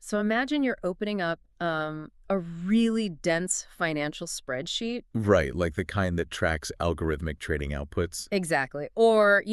So imagine you're opening up a really dense financial spreadsheet. Right, like the kind that tracks algorithmic trading outputs. Exactly. Or,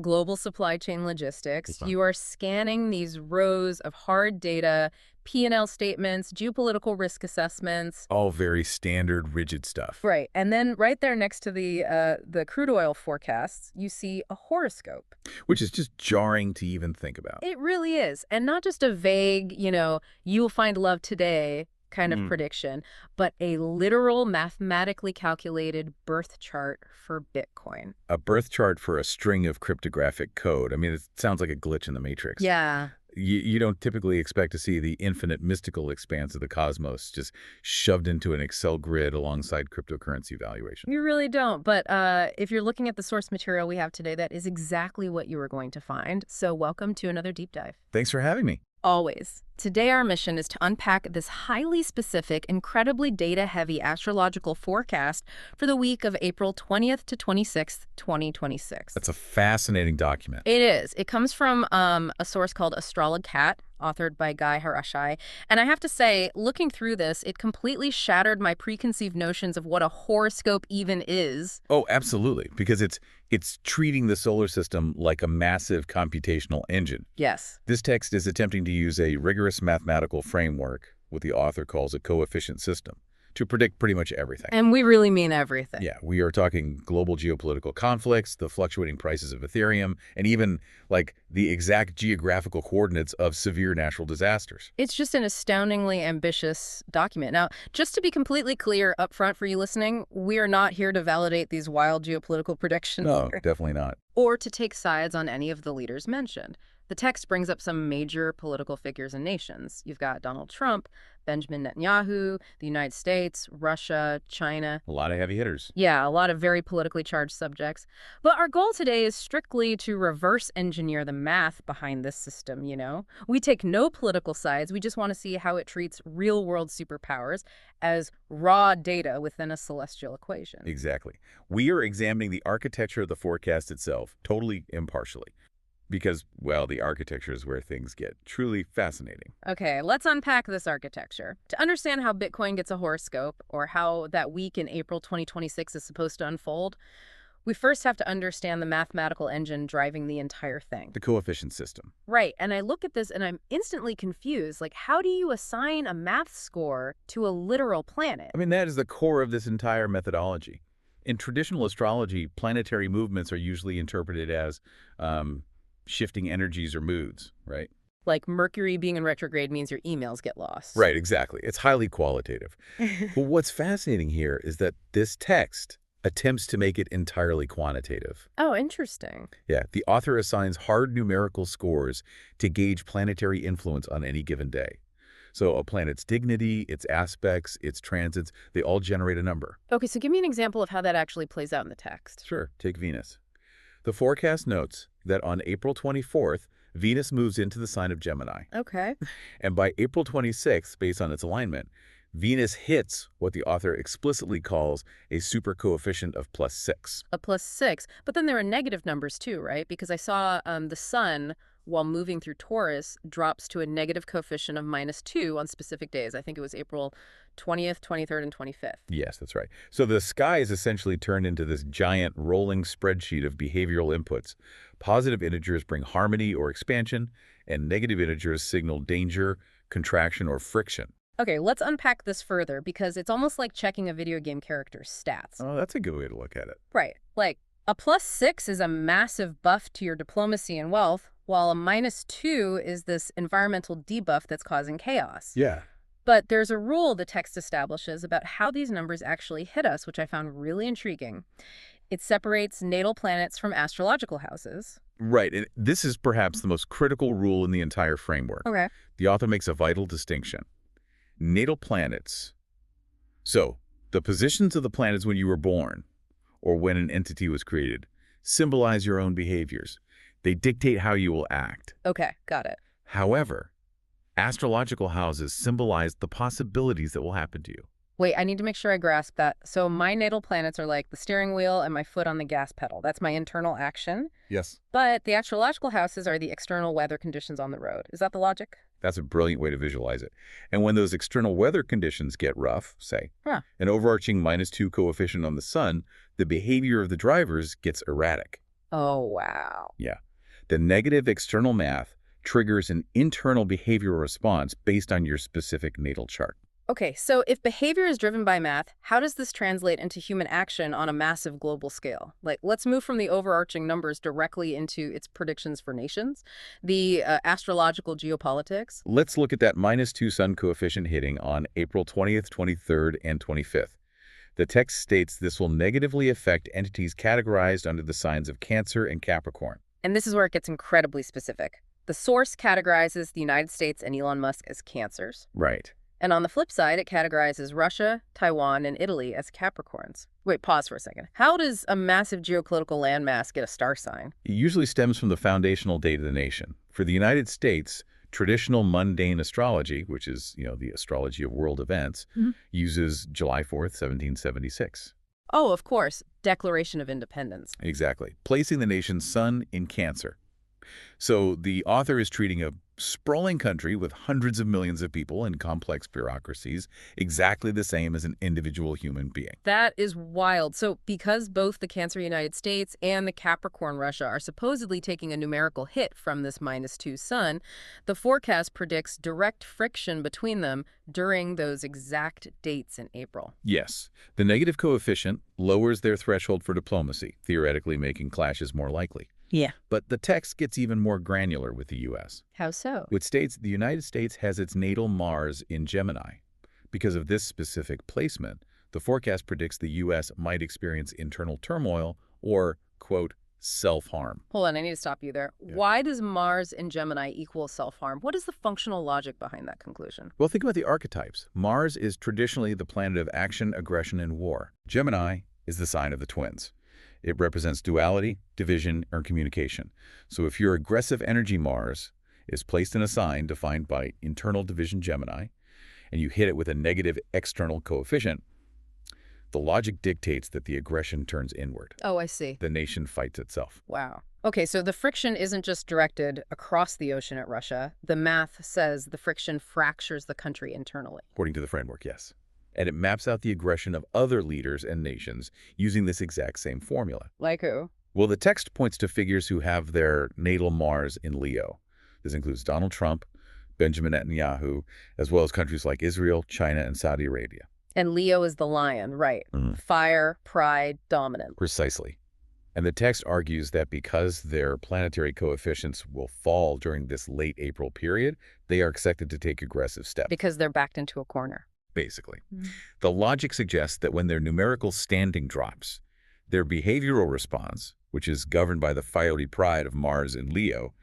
global supply chain logistics. Huh. You are scanning these rows of hard data, P&L statements, geopolitical risk assessments. All very standard, rigid stuff. Right. And then right there next to the crude oil forecasts, you see a horoscope. Which is just jarring to even think about. It really is. And not just a vague, you'll find love today kind of Mm. prediction, but a literal mathematically calculated birth chart for Bitcoin. A birth chart for a string of cryptographic code. I mean, it sounds like a glitch in the Matrix. Yeah. You don't typically expect to see the infinite mystical expanse of the cosmos just shoved into an Excel grid alongside cryptocurrency valuation. You really don't. But if you're looking at the source material we have today, that is exactly what you are going to find. So welcome to another deep dive. Thanks for having me. Always. Today, our mission is to unpack this highly specific, incredibly data-heavy astrological forecast for the week of April 20th to 26th, 2026. That's a fascinating document. It is. It comes from a source called Astrology, authored by Guy Harashai. And I have to say, looking through this, it completely shattered my preconceived notions of what a horoscope even is. Oh, absolutely, because it's treating the solar system like a massive computational engine. Yes. This text is attempting to use a rigorous mathematical framework, what the author calls a coefficient system, to predict pretty much everything. And we really mean everything. Yeah, we are talking global geopolitical conflicts, the fluctuating prices of Ethereum, and even, like, the exact geographical coordinates of severe natural disasters. It's just an astoundingly ambitious document. Now, just to be completely clear up front for you listening, we are not here to validate these wild geopolitical predictions. No, definitely not. Or to take sides on any of the leaders mentioned. The text brings up some major political figures and nations. You've got Donald Trump, Benjamin Netanyahu, the United States, Russia, China. A lot of heavy hitters. Yeah, a lot of very politically charged subjects. But our goal today is strictly to reverse engineer the math behind this system, We take no political sides. We just want to see how it treats real-world superpowers as raw data within a celestial equation. Exactly. We are examining the architecture of the forecast itself, totally impartially. Because, well, the architecture is where things get truly fascinating. Okay, let's unpack this architecture. To understand how Bitcoin gets a horoscope, or how that week in April 2026 is supposed to unfold, we first have to understand the mathematical engine driving the entire thing. The coefficient system. Right, and I look at this and I'm instantly confused. Like, how do you assign a math score to a literal planet? I mean, that is the core of this entire methodology. In traditional astrology, planetary movements are usually interpreted as shifting energies or moods, right? Like Mercury being in retrograde means your emails get lost. Right, exactly. It's highly qualitative. But what's fascinating here is that this text attempts to make it entirely quantitative. Oh, interesting. Yeah, the author assigns hard numerical scores to gauge planetary influence on any given day. So a planet's dignity, its aspects, its transits, they all generate a number. Okay, so give me an example of how that actually plays out in the text. Sure, take Venus. The forecast notes that on April 24th, Venus moves into the sign of Gemini. Okay. And by April 26th, based on its alignment, Venus hits what the author explicitly calls a super coefficient of +6. A +6. But then there are negative numbers too, right? Because I saw the sun, while moving through Taurus, drops to a negative coefficient of -2 on specific days. I think it was April 20th, 23rd, and 25th. Yes, that's right. So the sky is essentially turned into this giant rolling spreadsheet of behavioral inputs. Positive integers bring harmony or expansion, and negative integers signal danger, contraction, or friction. Okay, let's unpack this further because it's almost like checking a video game character's stats. Oh, that's a good way to look at it. Right. Like, a +6 is a massive buff to your diplomacy and wealth, while a -2 is this environmental debuff that's causing chaos. Yeah. But there's a rule the text establishes about how these numbers actually hit us, which I found really intriguing. It separates natal planets from astrological houses. Right, and this is perhaps the most critical rule in the entire framework. Okay. The author makes a vital distinction. Natal planets. So, the positions of the planets when you were born, or when an entity was created, symbolize your own behaviors. They dictate how you will act. Okay, got it. However, astrological houses symbolize the possibilities that will happen to you. Wait, I need to make sure I grasp that. So my natal planets are like the steering wheel and my foot on the gas pedal. That's my internal action. Yes. But the astrological houses are the external weather conditions on the road. Is that the logic? That's a brilliant way to visualize it. And when those external weather conditions get rough, say, Huh. an overarching -2 coefficient on the sun, the behavior of the drivers gets erratic. Oh, wow. Yeah. The negative external math triggers an internal behavioral response based on your specific natal chart. Okay, so if behavior is driven by math, how does this translate into human action on a massive global scale? Like, let's move from the overarching numbers directly into its predictions for nations, the astrological geopolitics. Let's look at that -2 sun coefficient hitting on April 20th, 23rd, and 25th. The text states this will negatively affect entities categorized under the signs of Cancer and Capricorn. And this is where it gets incredibly specific. The source categorizes the United States and Elon Musk as Cancers. Right. And on the flip side, it categorizes Russia, Taiwan, and Italy as Capricorns. Wait, pause for a second. How does a massive geopolitical landmass get a star sign? It usually stems from the foundational date of the nation. For the United States, traditional mundane astrology, which is, the astrology of world events, uses July 4th, 1776. Oh, of course, Declaration of Independence. Exactly. Placing the nation's sun in Cancer. So the author is treating a sprawling country with hundreds of millions of people and complex bureaucracies exactly the same as an individual human being. That is wild. So because both the Cancer United States and the Capricorn Russia are supposedly taking a numerical hit from this -2 sun, the forecast predicts direct friction between them during those exact dates in April. Yes. The negative coefficient lowers their threshold for diplomacy, theoretically making clashes more likely. Yeah. But the text gets even more granular with the U.S. How so? Which states the United States has its natal Mars in Gemini. Because of this specific placement, the forecast predicts the U.S. might experience internal turmoil or, quote, self-harm. Hold on, I need to stop you there. Yeah. Why does Mars in Gemini equal self-harm? What is the functional logic behind that conclusion? Well, think about the archetypes. Mars is traditionally the planet of action, aggression, and war. Gemini is the sign of the twins. It represents duality, division, or communication. So if your aggressive energy Mars is placed in a sign defined by internal division Gemini, and you hit it with a negative external coefficient, the logic dictates that the aggression turns inward. Oh, I see. The nation fights itself. Wow. Okay, so the friction isn't just directed across the ocean at Russia. The math says the friction fractures the country internally. According to the framework, yes. And it maps out the aggression of other leaders and nations using this exact same formula. Like who? Well, the text points to figures who have their natal Mars in Leo. This includes Donald Trump, Benjamin Netanyahu, as well as countries like Israel, China, and Saudi Arabia. And Leo is the lion, right? Fire, pride, dominant. Precisely. And the text argues that because their planetary coefficients will fall during this late April period, they are expected to take aggressive steps. Because they're backed into a corner. Basically. The logic suggests that when their numerical standing drops, their behavioral response, which is governed by the fiery pride of Mars in Leo,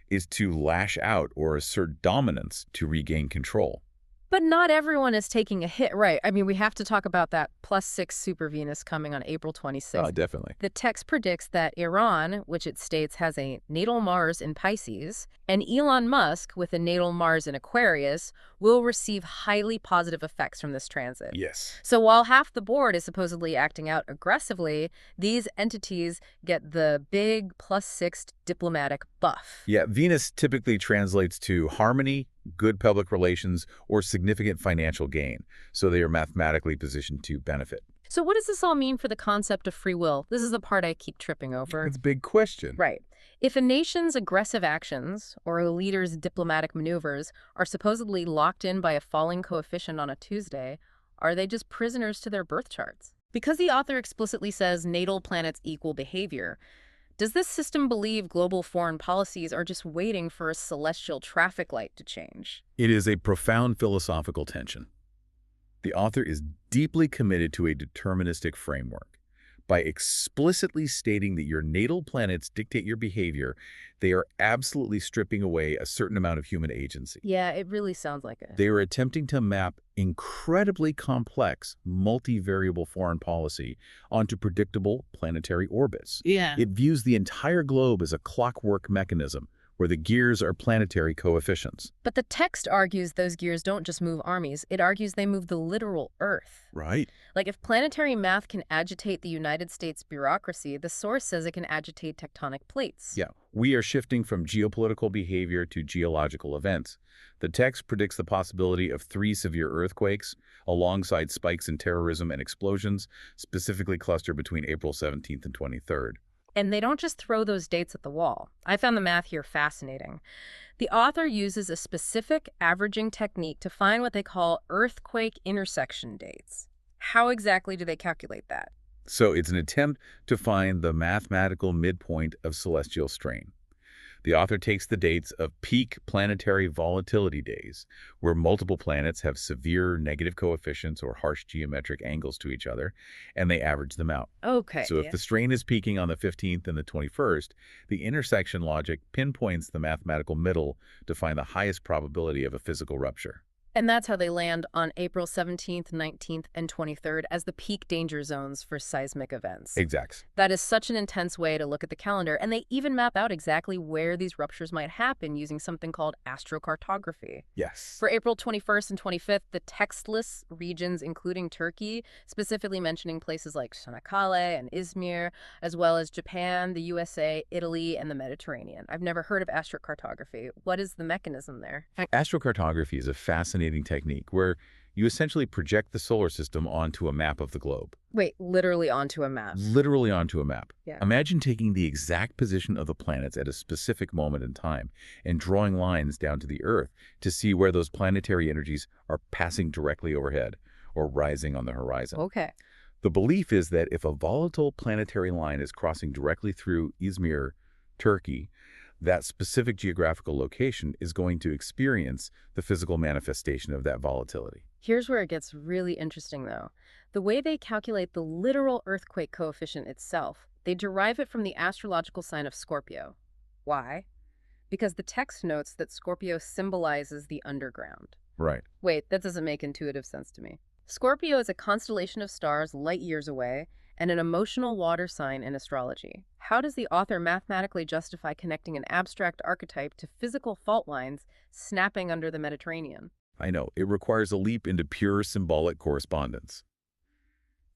is to lash out or assert dominance to regain control. But not everyone is taking a hit, right? I mean, we have to talk about that +6 super Venus coming on April 26th. Definitely. The text predicts that Iran, which it states has a natal Mars in Pisces, and Elon Musk, with a natal Mars in Aquarius, will receive highly positive effects from this transit. Yes. So while half the board is supposedly acting out aggressively, these entities get the big +6 diplomatic buff. Yeah, Venus typically translates to harmony, good public relations, or significant financial gain, so they are mathematically positioned to benefit. So what does this all mean for the concept of free will? This is the part I keep tripping over. It's a big question. Right. If a nation's aggressive actions or a leader's diplomatic maneuvers are supposedly locked in by a falling coefficient on a Tuesday, are they just prisoners to their birth charts? Because the author explicitly says natal planets equal behavior, does this system believe global foreign policies are just waiting for a celestial traffic light to change? It is a profound philosophical tension. The author is deeply committed to a deterministic framework. By explicitly stating that your natal planets dictate your behavior, they are absolutely stripping away a certain amount of human agency. Yeah, it really sounds like it. They are attempting to map incredibly complex, multivariable foreign policy onto predictable planetary orbits. Yeah. It views the entire globe as a clockwork mechanism where the gears are planetary coefficients. But the text argues those gears don't just move armies, it argues they move the literal Earth. Right. Like if planetary math can agitate the United States bureaucracy, the source says it can agitate tectonic plates. Yeah, we are shifting from geopolitical behavior to geological events. The text predicts the possibility of 3 severe earthquakes, alongside spikes in terrorism and explosions, specifically clustered between April 17th and 23rd. And they don't just throw those dates at the wall. I found the math here fascinating. The author uses a specific averaging technique to find what they call earthquake intersection dates. How exactly do they calculate that? So it's an attempt to find the mathematical midpoint of celestial strain. The author takes the dates of peak planetary volatility days, where multiple planets have severe negative coefficients or harsh geometric angles to each other, and they average them out. Okay. So if the strain is peaking on the 15th and the 21st, the intersection logic pinpoints the mathematical middle to find the highest probability of a physical rupture. And that's how they land on April 17th, 19th, and 23rd as the peak danger zones for seismic events. Exact. That is such an intense way to look at the calendar, and they even map out exactly where these ruptures might happen using something called astrocartography. Yes. For April 21st and 25th, the textless regions, including Turkey, specifically mentioning places like Çanakkale and Izmir, as well as Japan, the USA, Italy, and the Mediterranean. I've never heard of astrocartography. What is the mechanism there? Astrocartography is a fascinating technique where you essentially project the solar system onto a map of the globe. Wait, literally onto a map. Literally onto a map. Yeah. Imagine taking the exact position of the planets at a specific moment in time and drawing lines down to the Earth to see where those planetary energies are passing directly overhead or rising on the horizon. Okay. The belief is that if a volatile planetary line is crossing directly through Izmir, Turkey, that specific geographical location is going to experience the physical manifestation of that volatility. Here's where it gets really interesting, though. The way they calculate the literal earthquake coefficient itself, they derive it from the astrological sign of Scorpio. Why? Because the text notes that Scorpio symbolizes the underground. Right. Wait, that doesn't make intuitive sense to me. Scorpio is a constellation of stars light years away and an emotional water sign in astrology. How does the author mathematically justify connecting an abstract archetype to physical fault lines snapping under the Mediterranean? I know, it requires a leap into pure symbolic correspondence.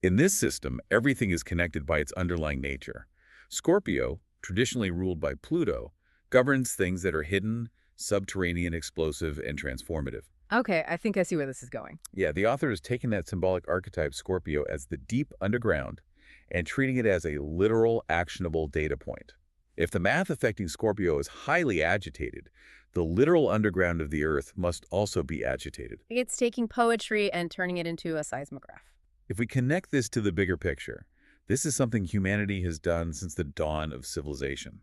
In this system, everything is connected by its underlying nature. Scorpio, traditionally ruled by Pluto, governs things that are hidden, subterranean, explosive, and transformative. Okay, I think I see where this is going. Yeah, the author has taken that symbolic archetype Scorpio as the deep underground and treating it as a literal, actionable data point. If the math affecting Scorpio is highly agitated, the literal underground of the Earth must also be agitated. It's taking poetry and turning it into a seismograph. If we connect this to the bigger picture, this is something humanity has done since the dawn of civilization.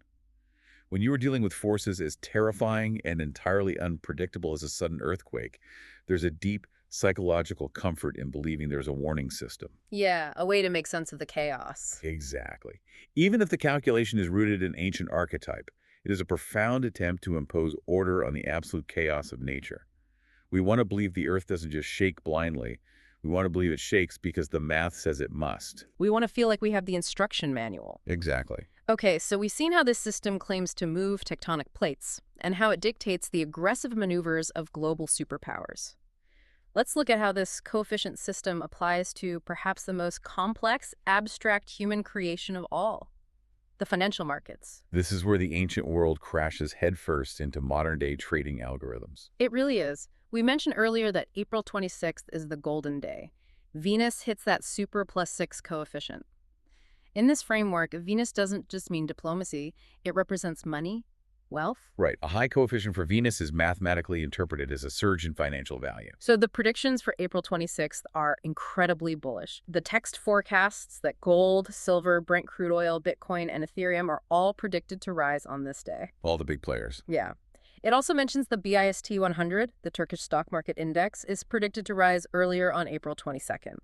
When you are dealing with forces as terrifying and entirely unpredictable as a sudden earthquake, there's a deep psychological comfort in believing there's a warning system. Yeah, a way to make sense of the chaos. Exactly. Even if the calculation is rooted in ancient archetype, it is a profound attempt to impose order on the absolute chaos of nature. We want to believe the Earth doesn't just shake blindly. We want to believe it shakes because the math says it must. We want to feel like we have the instruction manual. Exactly. Okay, so we've seen how this system claims to move tectonic plates and how it dictates the aggressive maneuvers of global superpowers. Let's look at how this coefficient system applies to perhaps the most complex, abstract human creation of all, the financial markets. This is where the ancient world crashes headfirst into modern-day trading algorithms. It really is. We mentioned earlier that April 26th is the golden day. Venus hits that super +6 coefficient. In this framework, Venus doesn't just mean diplomacy. It represents money, wealth. Right. A high coefficient for Venus is mathematically interpreted as a surge in financial value. So the predictions for April 26th are incredibly bullish. The text forecasts that gold, silver, Brent crude oil, Bitcoin, and Ethereum are all predicted to rise on this day. All the big players. Yeah. It also mentions the BIST 100, the Turkish stock market index, is predicted to rise earlier on April 22nd.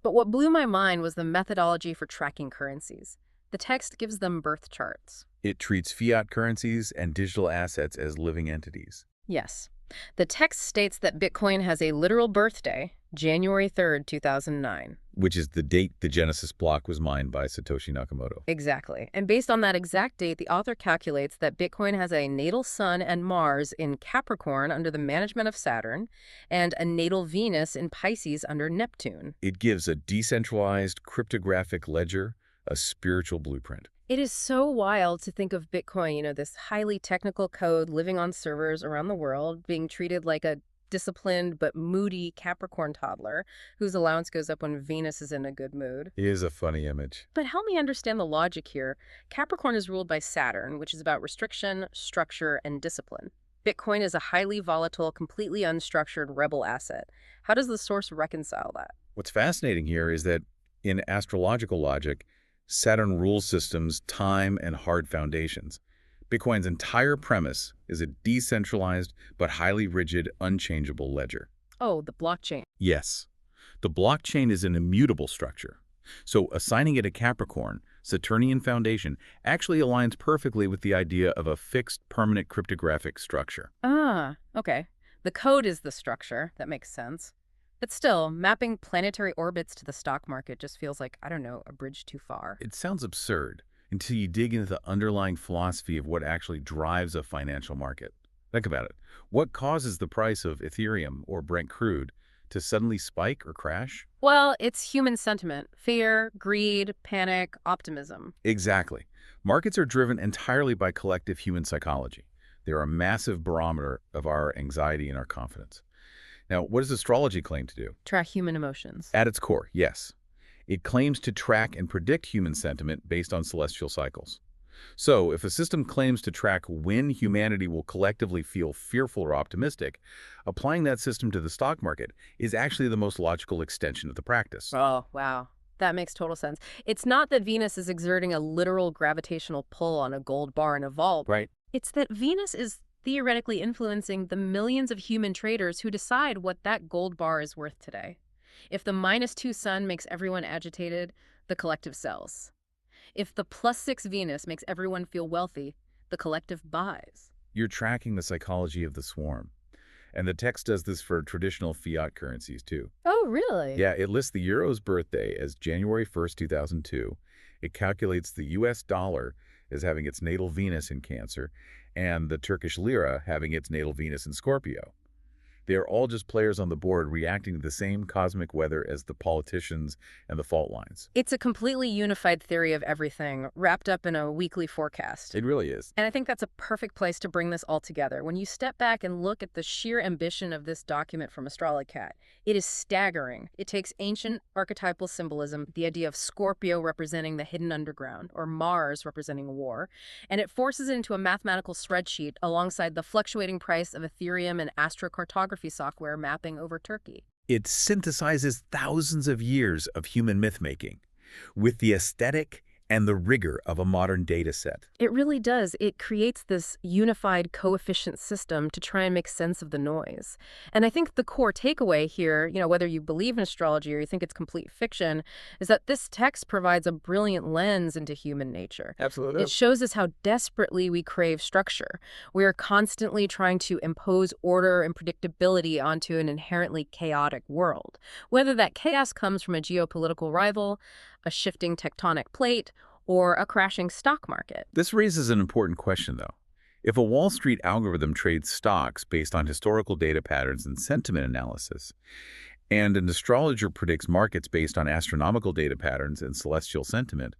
But what blew my mind was the methodology for tracking currencies. The text gives them birth charts. It treats fiat currencies and digital assets as living entities. Yes. The text states that Bitcoin has a literal birthday, January 3rd, 2009. Which is the date the Genesis block was mined by Satoshi Nakamoto. Exactly. And based on that exact date, the author calculates that Bitcoin has a natal Sun and Mars in Capricorn under the management of Saturn, and a natal Venus in Pisces under Neptune. It gives a decentralized cryptographic ledger, a spiritual blueprint. It is so wild to think of Bitcoin, this highly technical code living on servers around the world, being treated like a disciplined but moody Capricorn toddler whose allowance goes up when Venus is in a good mood. It is a funny image. But help me understand the logic here. Capricorn is ruled by Saturn, which is about restriction, structure, and discipline. Bitcoin is a highly volatile, completely unstructured rebel asset. How does the source reconcile that? What's fascinating here is that in astrological logic, Saturn rules systems, time, and hard foundations. Bitcoin's entire premise is a decentralized but highly rigid, unchangeable ledger. Oh, the blockchain. Yes, the blockchain is an immutable structure. So assigning it a Capricorn, Saturnian foundation, actually aligns perfectly with the idea of a fixed, permanent cryptographic structure. Ah, okay. The code is the structure. That makes sense. But still, mapping planetary orbits to the stock market just feels like, I don't know, a bridge too far. It sounds absurd until you dig into the underlying philosophy of what actually drives a financial market. Think about it. What causes the price of Ethereum or Brent crude to suddenly spike or crash? Well, it's human sentiment. Fear, greed, panic, optimism. Exactly. Markets are driven entirely by collective human psychology. They're a massive barometer of our anxiety and our confidence. Now, what does astrology claim to do? Track human emotions. At its core, yes. It claims to track and predict human sentiment based on celestial cycles. So, if a system claims to track when humanity will collectively feel fearful or optimistic, applying that system to the stock market is actually the most logical extension of the practice. Oh, wow. That makes total sense. It's not that Venus is exerting a literal gravitational pull on a gold bar in a vault. Right. It's that Venus is theoretically influencing the millions of human traders who decide what that gold bar is worth today. If the -2 Sun makes everyone agitated, the collective sells. If the +6 Venus makes everyone feel wealthy, the collective buys. You're tracking the psychology of the swarm. And the text does this for traditional fiat currencies, too. Oh, really? Yeah, it lists the euro's birthday as January 1st, 2002. It calculates the US dollar as having its natal Venus in Cancer, and the Turkish lira having its natal Venus in Scorpio. They are all just players on the board reacting to the same cosmic weather as the politicians and the fault lines. It's a completely unified theory of everything, wrapped up in a weekly forecast. It really is. And I think that's a perfect place to bring this all together. When you step back and look at the sheer ambition of this document from Astrology, it is staggering. It takes ancient archetypal symbolism, the idea of Scorpio representing the hidden underground, or Mars representing war, and it forces it into a mathematical spreadsheet alongside the fluctuating price of Ethereum and astrocartography software mapping over Turkey. It synthesizes thousands of years of human myth-making with the aesthetic and the rigor of a modern data set. It really does. It creates this unified coefficient system to try and make sense of the noise. And I think the core takeaway here, whether you believe in astrology or you think it's complete fiction, is that this text provides a brilliant lens into human nature. Absolutely. It shows us how desperately we crave structure. We are constantly trying to impose order and predictability onto an inherently chaotic world. Whether that chaos comes from a geopolitical rival, a shifting tectonic plate, or a crashing stock market. This raises an important question, though. If a Wall Street algorithm trades stocks based on historical data patterns and sentiment analysis, and an astrologer predicts markets based on astronomical data patterns and celestial sentiment,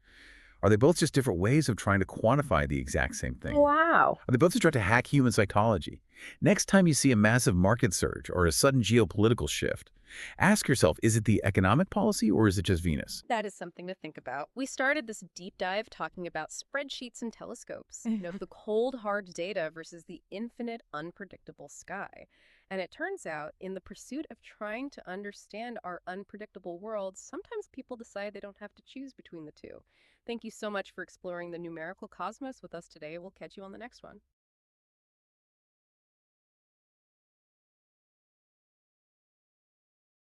are they both just different ways of trying to quantify the exact same thing? Wow. Are they both just trying to hack human psychology? Next time you see a massive market surge or a sudden geopolitical shift, ask yourself, is it the economic policy or is it just Venus? That is something to think about. We started this deep dive talking about spreadsheets and telescopes, the cold, hard data versus the infinite, unpredictable sky. And it turns out, in the pursuit of trying to understand our unpredictable world, sometimes people decide they don't have to choose between the two. Thank you so much for exploring the numerical cosmos with us today. We'll catch you on the next one.